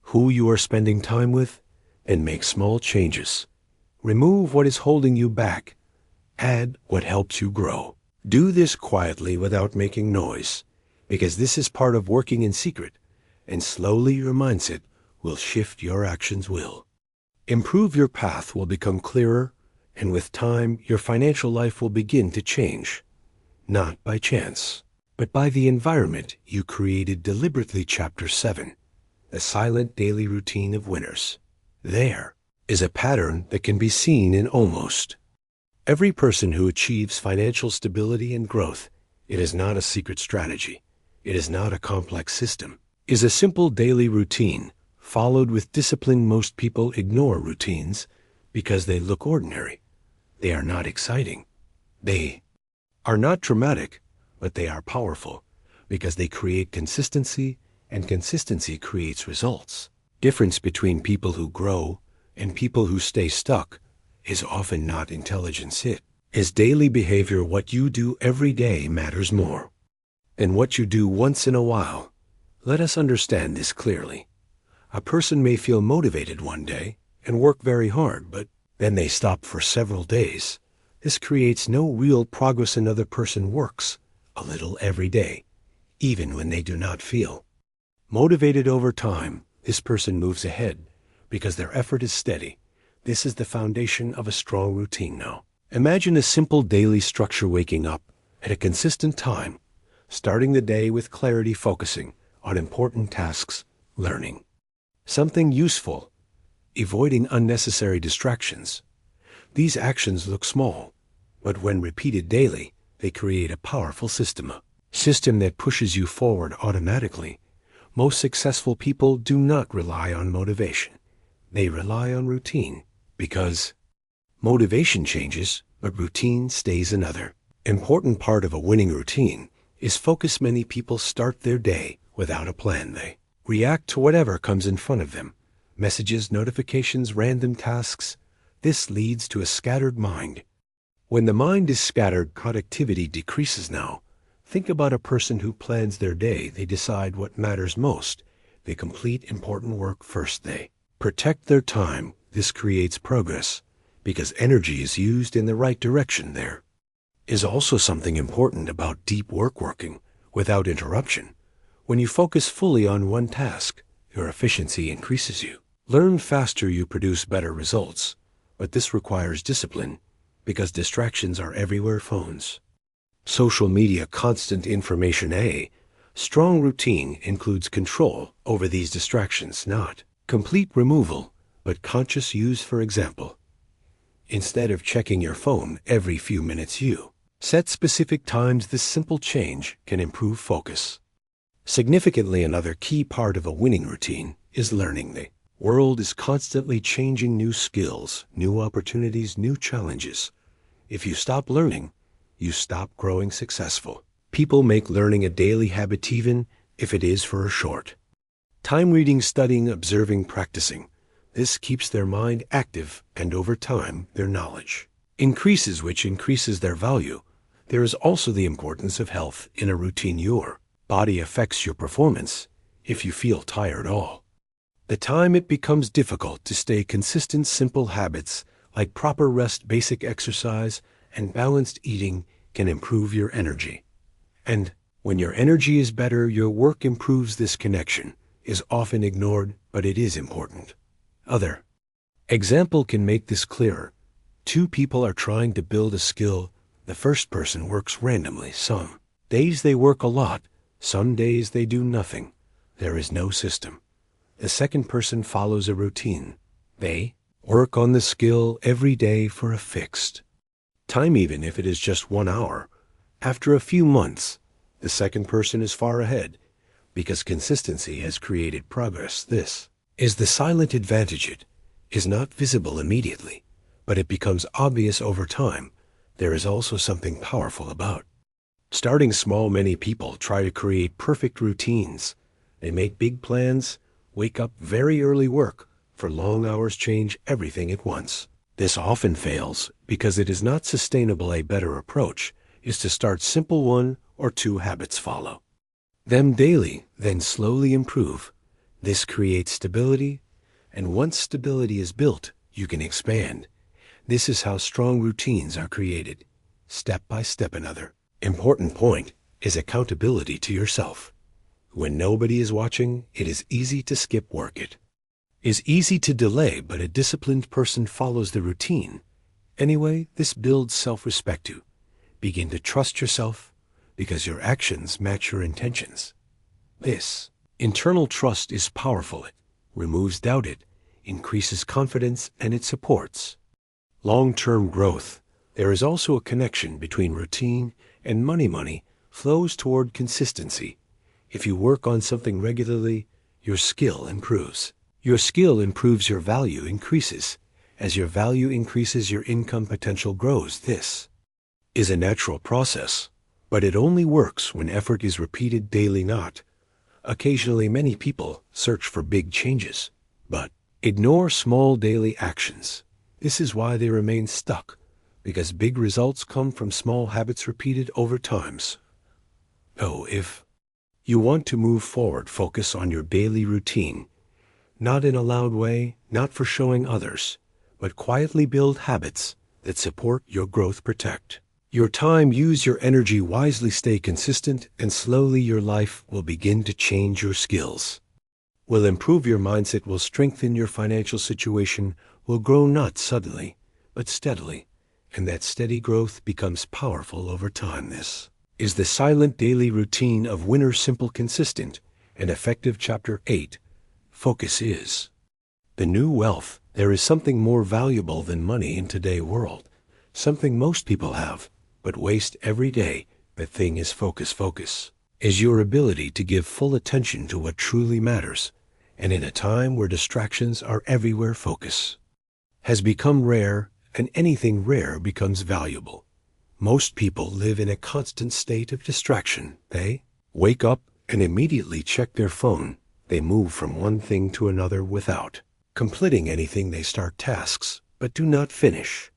who you are spending time with, and make small changes. Remove what is holding you back. Add what helps you grow. Do this quietly without making noise, because this is part of working in secret, and slowly your mindset will shift, your actions will improve, your path will become clearer, and with time, your financial life will begin to change, not by chance, but by the environment you created deliberately. Chapter 7. The silent daily routine of winners. There is a pattern that can be seen in almost every person who achieves financial stability and growth. It is not a secret strategy. It is not a complex system. It is a simple daily routine, followed with discipline. Most people ignore routines because they look ordinary. They are not exciting. They are not dramatic, but they are powerful because they create consistency, and consistency creates results. Difference between people who grow and people who stay stuck is often not intelligence. It is daily behavior. What you do every day matters more than what you do once in a while. Let us understand this clearly. A person may feel motivated one day and work very hard, but then they stop for several days. This creates no real progress. Another person works a little every day, even when they do not feel motivated. Over time, this person moves ahead because their effort is steady. This is the foundation of a strong routine. Now, imagine a simple daily structure: waking up at a consistent time, starting the day with clarity, focusing on important tasks, learning something useful, avoiding unnecessary distractions. These actions look small, but when repeated daily, they create a powerful system. A system that pushes you forward automatically. Most successful people do not rely on motivation. They rely on routine, because motivation changes, but routine stays. Another important part of a winning routine is focus. Many people start their day without a plan. They react to whatever comes in front of them. messages, notifications, random tasks. This leads to a scattered mind. When the mind is scattered, productivity decreases now. Think about a person who plans their day. They decide what matters most. They complete important work first. They protect their time. This creates progress because energy is used in the right direction. There is also something important about deep working without interruption. When you focus fully on one task, your efficiency increases. You learn faster, you produce better results. But this requires discipline because distractions are everywhere. Phones, social media, constant information. A strong routine includes control over these distractions, not complete removal, but conscious use. For example, instead of checking your phone every few minutes, you set specific times. This simple change can improve focus significantly. Another key part of a winning routine is learning. The world is constantly changing. New skills, new opportunities, new challenges. If you stop learning, you stop growing. Successful people make learning a daily habit, even if it is for a short time. Reading, studying, observing, practicing. This keeps their mind active, and over time, their knowledge increases, which increases their value. There is also the importance of health in a routine. Your body affects your performance. If you feel tired all the time, it becomes difficult to stay consistent. Simple habits like proper rest, basic exercise, and balanced eating can improve your energy. And when your energy is better, your work improves. This connection is often ignored, but it is important. Other example can make this clearer. Two people are trying to build a skill. The first person works randomly. Some days they work a lot. Some days they do nothing. There is no system. The second person follows a routine. They work on the skill every day for a fixed time, even if it is just 1 hour. After a few months, the second person is far ahead because consistency has created progress. This is the silent advantage. It is not visible immediately, but it becomes obvious over time. There is also something powerful about starting small. Many people try to create perfect routines. They make big plans, wake up very early, work for long hours, change everything at once. This often fails because it is not sustainable. A better approach is to start simple. 1 or 2 habits, follow them daily, then slowly improve. This creates stability, and once stability is built, you can expand. This is how strong routines are created, step by step. Another important point is accountability to yourself. When nobody is watching, it is easy to skip work. It is easy to delay, but a disciplined person follows the routine. Anyway, this builds self-respect. To begin to trust yourself because your actions match your intentions. This internal trust is powerful. It removes doubt. It increases confidence, and it supports long-term growth. There is also a connection between routine and money. Money flows toward consistency. If you work on something regularly, your skill improves. Your skill improves, your value increases. As your value increases, your income potential grows. This is a natural process, but it only works when effort is repeated daily, not occasionally. Many people search for big changes, but ignore small daily actions. This is why they remain stuck, because big results come from small habits repeated over times. So if you want to move forward, focus on your daily routine. Not in a loud way, not for showing others, but quietly build habits that support your growth. Protect your time, use your energy wisely, stay consistent, and slowly your life will begin to change. Your skills will improve, your mindset will strengthen, your financial situation will grow, not suddenly, but steadily, and that steady growth becomes powerful over time. This is the silent daily routine of winner, simple, consistent, and effective. Chapter 8. Focus is the new wealth. There is something more valuable than money in today's world, something most people have, but waste every day. The thing is focus. Focus is your ability to give full attention to what truly matters. And in a time where distractions are everywhere, focus has become rare, and anything rare becomes valuable. Most people live in a constant state of distraction. They wake up and immediately check their phone. They move from one thing to another without completing anything they start tasks, but do not finish.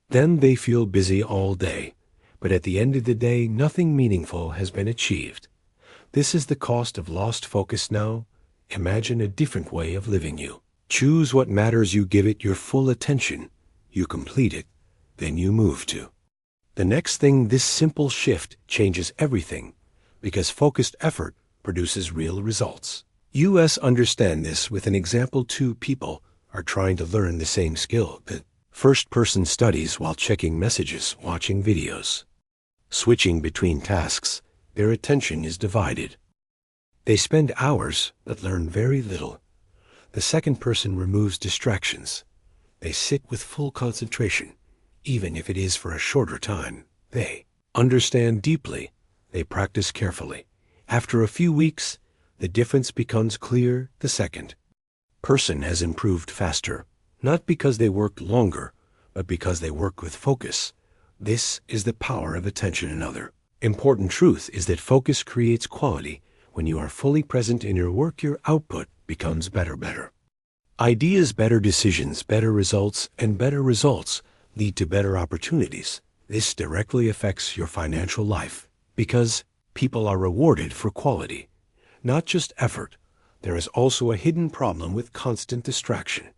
Then they feel busy all day, but at the end of the day, nothing meaningful has been achieved. This is the cost of lost focus now. Imagine a different way of living you. Choose what matters, you give it your full attention. You complete it, then you move to the next thing. This simple shift changes everything because focused effort produces real results. U.S. understand this with an example. Two people are trying to learn the same skill. The first person studies while checking messages, watching videos, switching between tasks. Their attention is divided. They spend hours but learn very little. The second person removes distractions. They sit with full concentration, even if it is for a shorter time. They understand deeply. They practice carefully. After a few weeks, the difference becomes clear. The second person has improved faster, not because they worked longer, but because they work with focus. This is the power of attention. Another important truth is that focus creates quality. When you are fully present in your work, your output becomes better. Ideas, better decisions, better results, and better results lead to better opportunities. This directly affects your financial life because people are rewarded for quality, not just effort. There is also a hidden problem with constant distraction.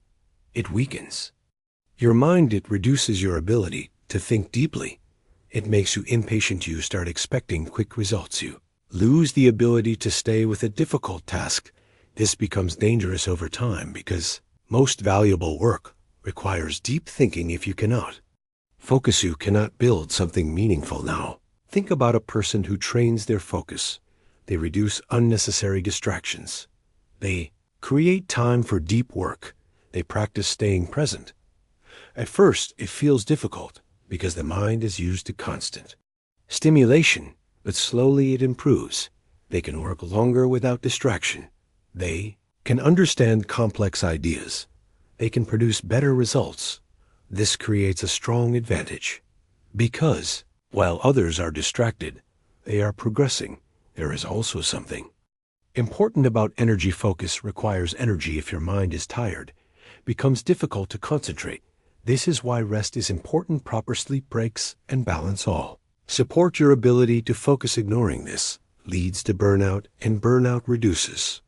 It weakens your mind. It reduces your ability to think deeply. It makes you impatient. You start expecting quick results. You lose the ability to stay with a difficult task. This becomes dangerous over time because most valuable work requires deep thinking. If you cannot focus, you cannot build something meaningful. Now, think about a person who trains their focus. They reduce unnecessary distractions. They create time for deep work. They practice staying present. At first, it feels difficult because the mind is used to constant stimulation, but slowly it improves. They can work longer without distraction. They can understand complex ideas. They can produce better results. This creates a strong advantage because while others are distracted, they are progressing. There is also something important about energy. Focus requires energy. If your mind is tired, it becomes difficult to concentrate. This is why rest is important. Proper sleep, breaks, and balance all support your ability to focus. Ignoring this leads to burnout, and burnout reduces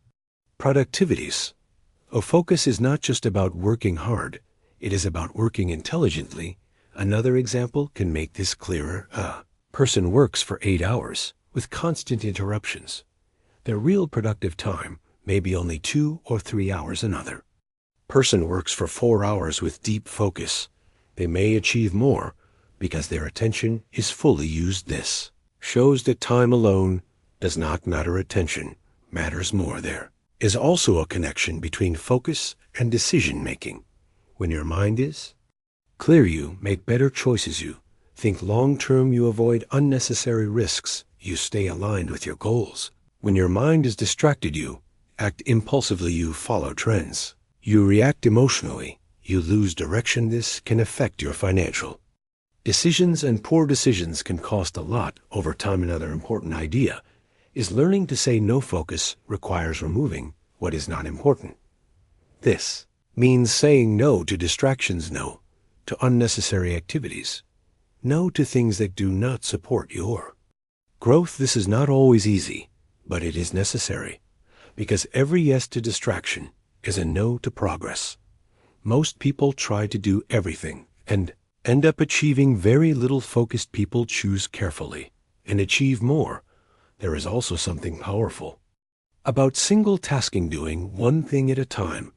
productivities. A focus is not just about working hard. It is about working intelligently. Another example can make this clearer. A person works for 8 hours with constant interruptions. Their real productive time may be only 2 or 3 hours. Another person works for 4 hours with deep focus. They may achieve more because their attention is fully used. This shows that time alone does not matter. Attention matters more. There is also a connection between focus and decision-making. When your mind is clear, you make better choices. You think long-term. You avoid unnecessary risks. You stay aligned with your goals. When your mind is distracted, you act impulsively. You follow trends. You react emotionally. You lose direction. This can affect your financial decisions, and poor decisions can cost a lot over time. Another important idea is learning to say no. Focus requires removing what is not important. This means saying no to distractions, no to unnecessary activities, no to things that do not support your growth. This is not always easy, but it is necessary because every yes to distraction is a no to progress. Most people try to do everything and end up achieving very little. Focused people choose carefully and achieve more. There is also something powerful about single tasking, doing one thing at a time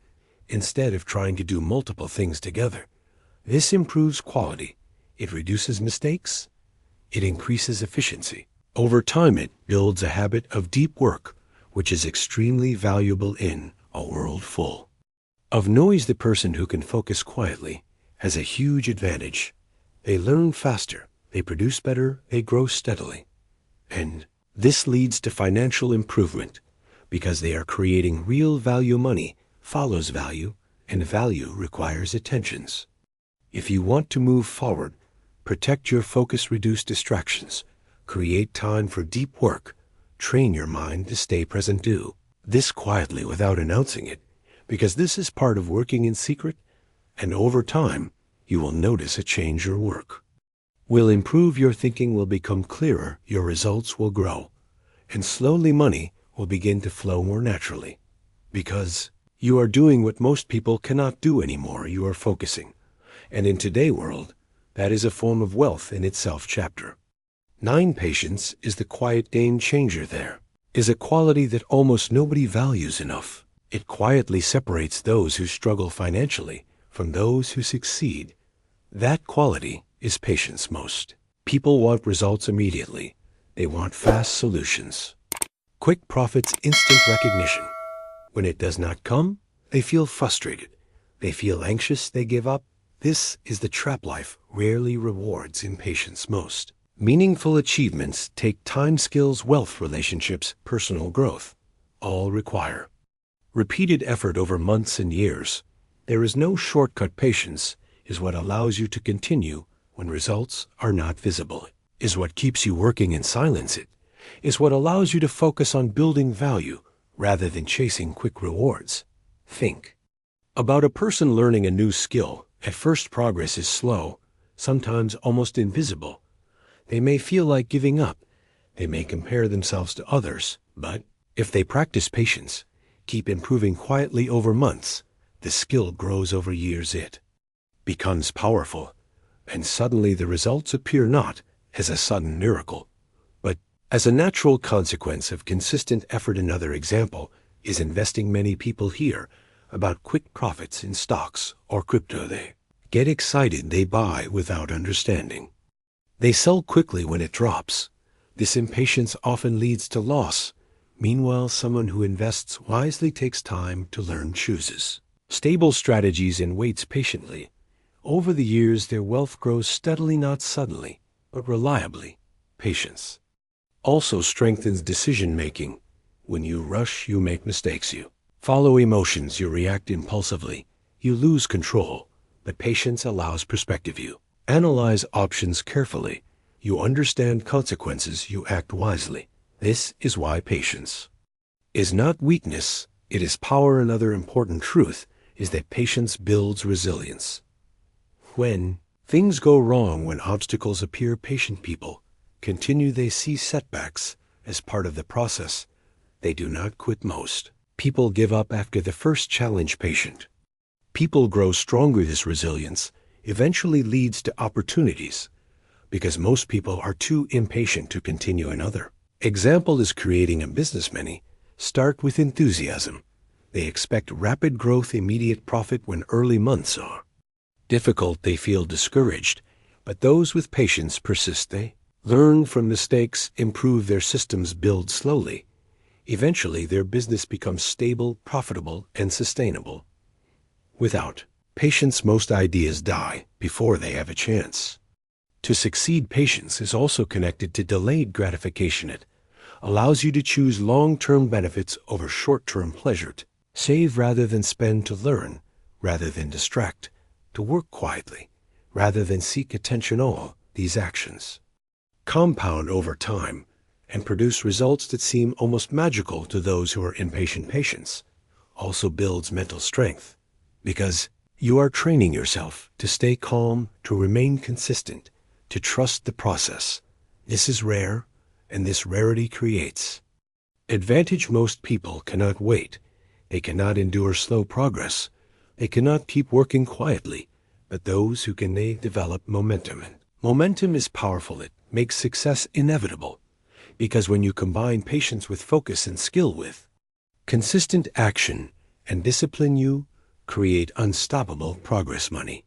instead of trying to do multiple things together. This improves quality. It reduces mistakes. It increases efficiency. Over time, it builds a habit of deep work, which is extremely valuable in a world full of noise. The person who can focus quietly has a huge advantage. They learn faster, they produce better, they grow steadily. And this leads to financial improvement because they are creating real value. Money follows value, and value requires attentions. If you want to move forward, protect your focus, reduce distractions, create time for deep work, train your mind to stay present. Do this quietly without announcing it. because this is part of working in secret, and over time, you will notice a change your work will improve, your thinking will become clearer, your results will grow, and slowly money will begin to flow more naturally. Because you are doing what most people cannot do anymore, you are focusing. And in today's world, that is a form of wealth in itself. Chapter 9. Patience is the quiet game changer. There is a quality that almost nobody values enough. It quietly separates those who struggle financially from those who succeed. That quality is patience. Most people want results immediately. They want fast solutions, quick profits, instant recognition. When it does not come, they feel frustrated. They feel anxious. They give up. This is the trap. Life rarely rewards impatience. Most meaningful achievements take time, skills, wealth, relationships, personal growth. All require repeated effort over months and years. There is no shortcut. Patience is what allows you to continue when results are not visible, is what keeps you working in silence. It is what allows you to focus on building value rather than chasing quick rewards. Think about a person learning a new skill. At first, progress is slow, sometimes almost invisible. They may feel like giving up. They may compare themselves to others. But if they practice patience, keep improving quietly over months, the skill grows over years. It becomes powerful, and suddenly the results appear not as a sudden miracle, but as a natural consequence of consistent effort. Another example is investing. Many people hear about quick profits in stocks or crypto. They get excited. They buy without understanding. They sell quickly when it drops. This impatience often leads to loss. Meanwhile, someone who invests wisely takes time to learn, chooses stable strategies, and waits patiently. Over the years, their wealth grows steadily, not suddenly, but reliably. Patience also strengthens decision-making. When you rush, you make mistakes. You follow emotions. You react impulsively. You lose control. But patience allows perspective. You analyze options carefully. You understand consequences. You act wisely. This is why patience is not weakness. It is power. Another important truth is that patience builds resilience. When things go wrong, when obstacles appear, patient people continue. They see setbacks as part of the process. They do not quit. Most people give up after the first challenge. Patient people grow stronger. This resilience eventually leads to opportunities, because most people are too impatient to continue. Another example is creating a business. Many start with enthusiasm. They expect rapid growth, immediate profit. When early months are difficult, they feel discouraged. But those with patience persist. They learn from mistakes, improve their systems, build slowly. Eventually, their business becomes stable, profitable, and sustainable. Without patience, most ideas die before they have a chance to succeed. Patience is also connected to delayed gratification. It allows you to choose long-term benefits over short-term pleasure, to save rather than spend, to learn rather than distract, to work quietly rather than seek attention. All these actions compound over time and produce results that seem almost magical to those who are impatient. Patience also builds mental strength, because you are training yourself to stay calm, to remain consistent, to trust the process. This is rare, and this rarity creates advantage. Most people cannot wait. They cannot endure slow progress. They cannot keep working quietly. But those who can, they develop momentum. And momentum is powerful. It makes success inevitable, because when you combine patience with focus and skill with consistent action and discipline, you create unstoppable progress. Money,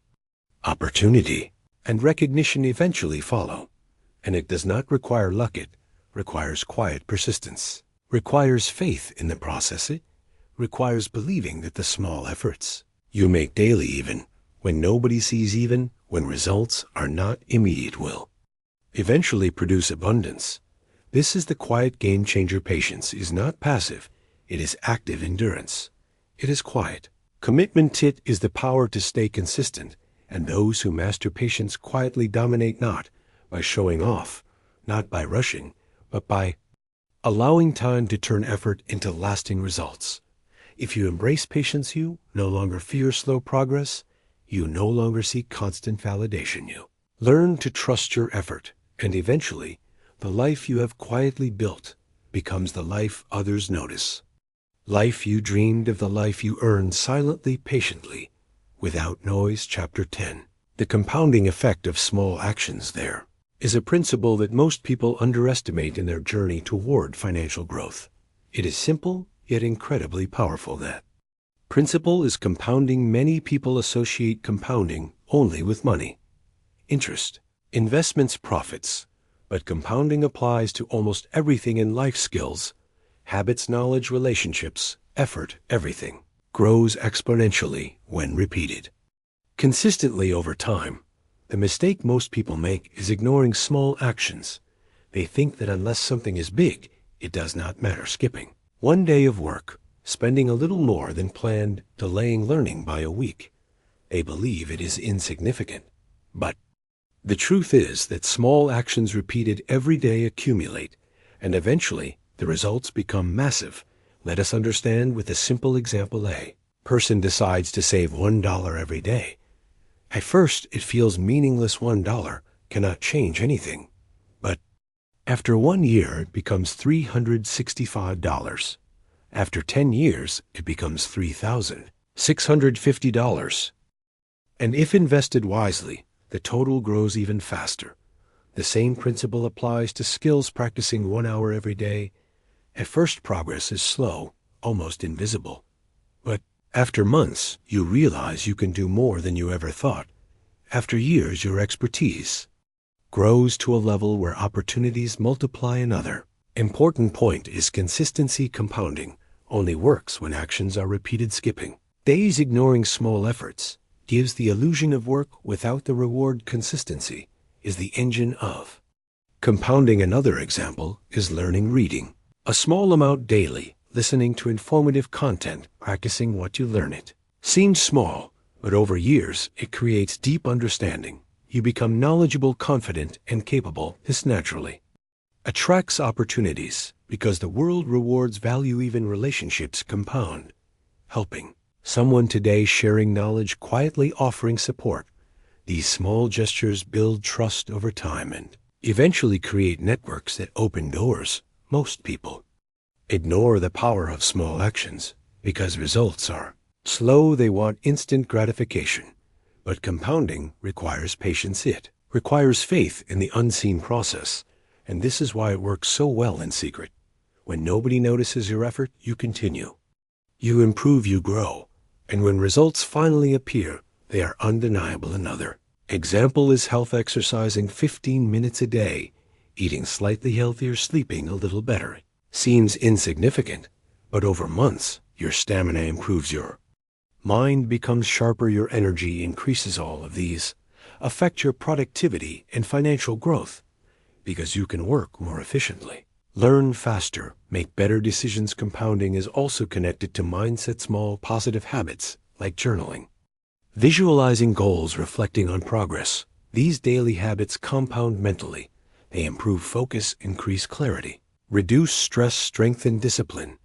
opportunity, and recognition eventually follow. And it does not require luck. It requires quiet persistence, requires faith in the process. It requires believing that the small efforts you make daily, even when nobody sees, even when results are not immediate, will eventually produce abundance. This is the quiet game changer. Patience is not passive. It is active endurance. It is quiet commitment. It is the power to stay consistent. And those who master patience quietly dominate, not by showing off, not by rushing, but by allowing time to turn effort into lasting results. If you embrace patience, you no longer fear slow progress. You no longer seek constant validation. You learn to trust your effort, and eventually, the life you have quietly built becomes the life others notice. Life you dreamed of, the life you earned silently, patiently, without noise. Chapter 10. The compounding effect of small actions. There is a principle that most people underestimate in their journey toward financial growth. It is simple, yet incredibly powerful. That principle is compounding. Many people associate compounding only with money, interest, investments, profits. But compounding applies to almost everything in life: skills, habits, knowledge, relationships, effort. Everything grows exponentially when repeated consistently over time. The mistake most people make is ignoring small actions. They think that unless something is big, it does not matter. Skipping one day of work, spending a little more than planned, delaying learning by a week. They believe it is insignificant. But the truth is that small actions repeated every day accumulate, and eventually the results become massive. Let us understand with a simple example. A person decides to save $1 every day. At first, it feels meaningless. $1 cannot change anything. But after 1 year, it becomes $365. After 10 years, it becomes $3,650. And if invested wisely, the total grows even faster. The same principle applies to skills. Practicing 1 hour every day. At first, progress is slow, almost invisible. But after months, you realize you can do more than you ever thought. After years, your expertise grows to a level where opportunities multiply. Another important point is consistency. Compounding only works when actions are repeated. Skipping days, ignoring small efforts, gives the illusion of work without the reward. Consistency is the engine of compounding. Another example is learning. Reading a small amount daily, listening to informative content, practicing what you learn. It seems small, but over years it creates deep understanding. You become knowledgeable, confident, and capable. This naturally attracts opportunities because the world rewards value. Even relationships compound. Helping someone today, sharing knowledge, quietly offering support. These small gestures build trust over time and eventually create networks that open doors. Most people ignore the power of small actions because results are slow. They want instant gratification. But compounding requires patience. It requires faith in the unseen process. And this is why it works so well in secret. When nobody notices your effort, you continue. You improve, you grow. And when results finally appear, they are undeniable. Another example is health. Exercising 15 minutes a day, eating slightly healthier, sleeping a little better. Seems insignificant, but over months, your stamina improves, your mind becomes sharper, your energy increases. All of these affect your productivity and financial growth because you can work more efficiently, learn faster, make better decisions. Compounding is also connected to mindset. Small positive habits like journaling, visualizing goals, reflecting on progress. These daily habits compound mentally. They improve focus, increase clarity, reduce stress, strengthen discipline.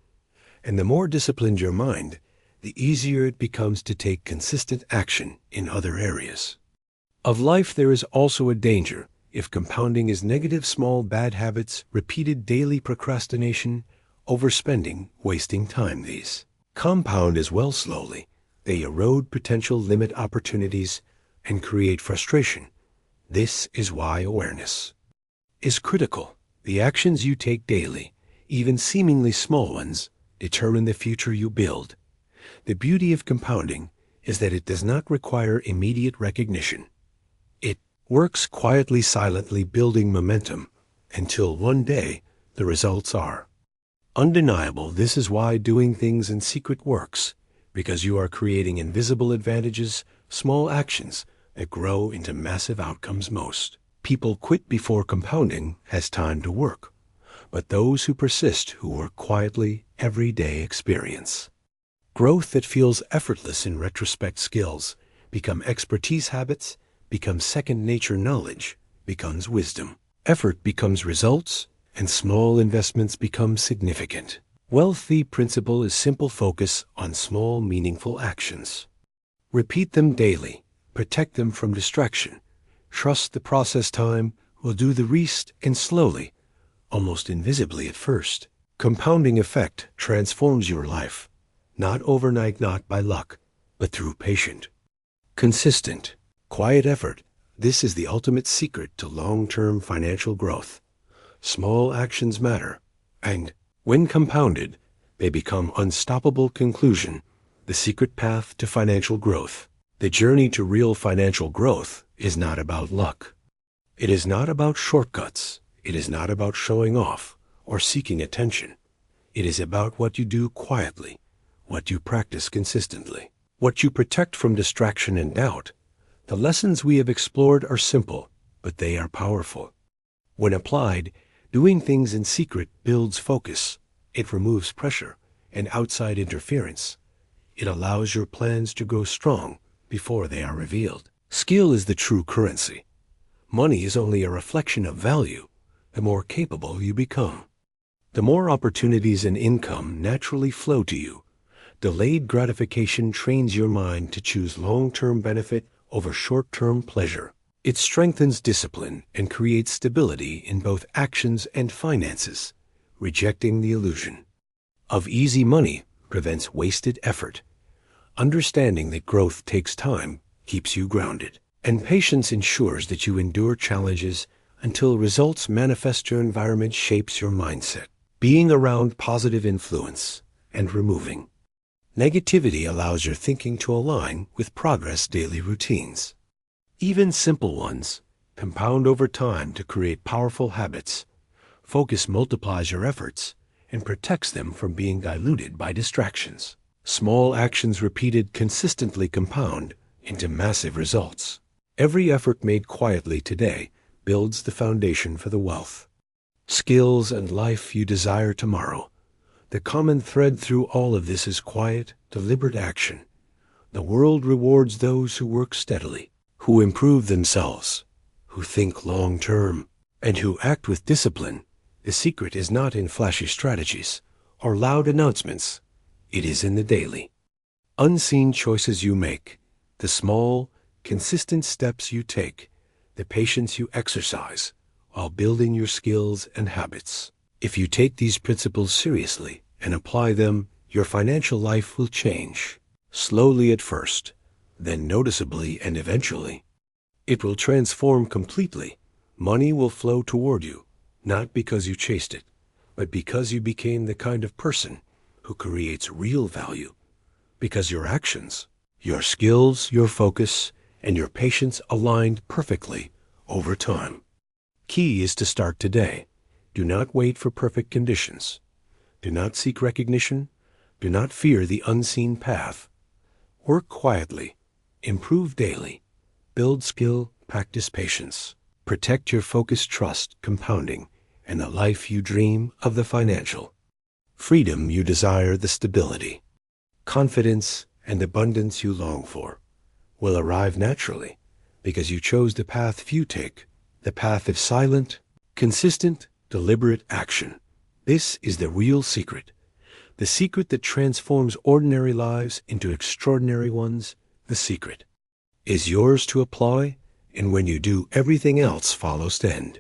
And the more disciplined your mind, the easier it becomes to take consistent action in other areas of life. There is also a danger if compounding is negative. Small bad habits, repeated daily procrastination, overspending, wasting time. These compound as well slowly. They erode potential, limit opportunities, and create frustration. This is why awareness is critical. The actions you take daily, even seemingly small ones, determine the future you build. The beauty of compounding is that it does not require immediate recognition. It works quietly, silently, building momentum until one day the results are undeniable. This is why doing things in secret works, because you are creating invisible advantages, small actions that grow into massive outcomes. Most people quit before compounding has time to work, but those who persist, who work quietly every day, experience growth that feels effortless. In retrospect, skills become expertise, habits become second nature, knowledge becomes wisdom, effort becomes results, and small investments become significant. Wealthy principle is simple focus on small, meaningful actions. Repeat them daily. Protect them from distraction. Trust the process. Time will do the rest, and slowly, almost invisibly at first, compounding effect transforms your life. Not overnight, not by luck, but through patient, consistent, quiet effort. This is the ultimate secret to long-term financial growth. Small actions matter, and when compounded, they become unstoppable. Conclusion: the secret path to financial growth. The journey to real financial growth is not about luck. It is not about shortcuts. It is not about showing off or seeking attention. It is about what you do quietly, what you practice consistently, what you protect from distraction and doubt. The lessons we have explored are simple, but they are powerful. When applied, doing things in secret builds focus. It removes pressure and outside interference. It allows your plans to grow strong before they are revealed. Skill is the true currency. Money is only a reflection of value. The more capable you become, the more opportunities and income naturally flow to you. Delayed gratification trains your mind to choose long-term benefit over short-term pleasure. It strengthens discipline and creates stability in both actions and finances. Rejecting the illusion of easy money prevents wasted effort. Understanding that growth takes time keeps you grounded, and patience ensures that you endure challenges until results manifest. Your environment shapes your mindset. Being around positive influence and removing negativity allows your thinking to align with progress. Daily routines, even simple ones, compound over time to create powerful habits. Focus multiplies your efforts and protects them from being diluted by distractions. Small actions repeated consistently compound into massive results. Every effort made quietly today builds the foundation for the wealth, skills, and life you desire tomorrow. The common thread through all of this is quiet, deliberate action. The world rewards those who work steadily, who improve themselves, who think long-term, and who act with discipline. The secret is not in flashy strategies or loud announcements. It is in the daily, unseen choices you make, the small, consistent steps you take, the patience you exercise while building your skills and habits. If you take these principles seriously and apply them, your financial life will change. Slowly at first, then noticeably, and eventually, it will transform completely. Money will flow toward you, not because you chased it, but because you became the kind of person who creates real value. Because your actions, your skills, your focus, and your patience aligned perfectly over time. Key is to start today. Do not wait for perfect conditions. Do not seek recognition. Do not fear the unseen path. Work quietly. Improve daily. Build skill. Practice patience. Protect your focus. Trust compounding, and the life you dream of. The financial freedom you desire. The stability, confidence, and abundance you long for will arrive naturally because you chose the path few take, the path of silent, consistent, deliberate action. This is the real secret, the secret that transforms ordinary lives into extraordinary ones. The secret is yours to apply, and when you do, everything else follows to end.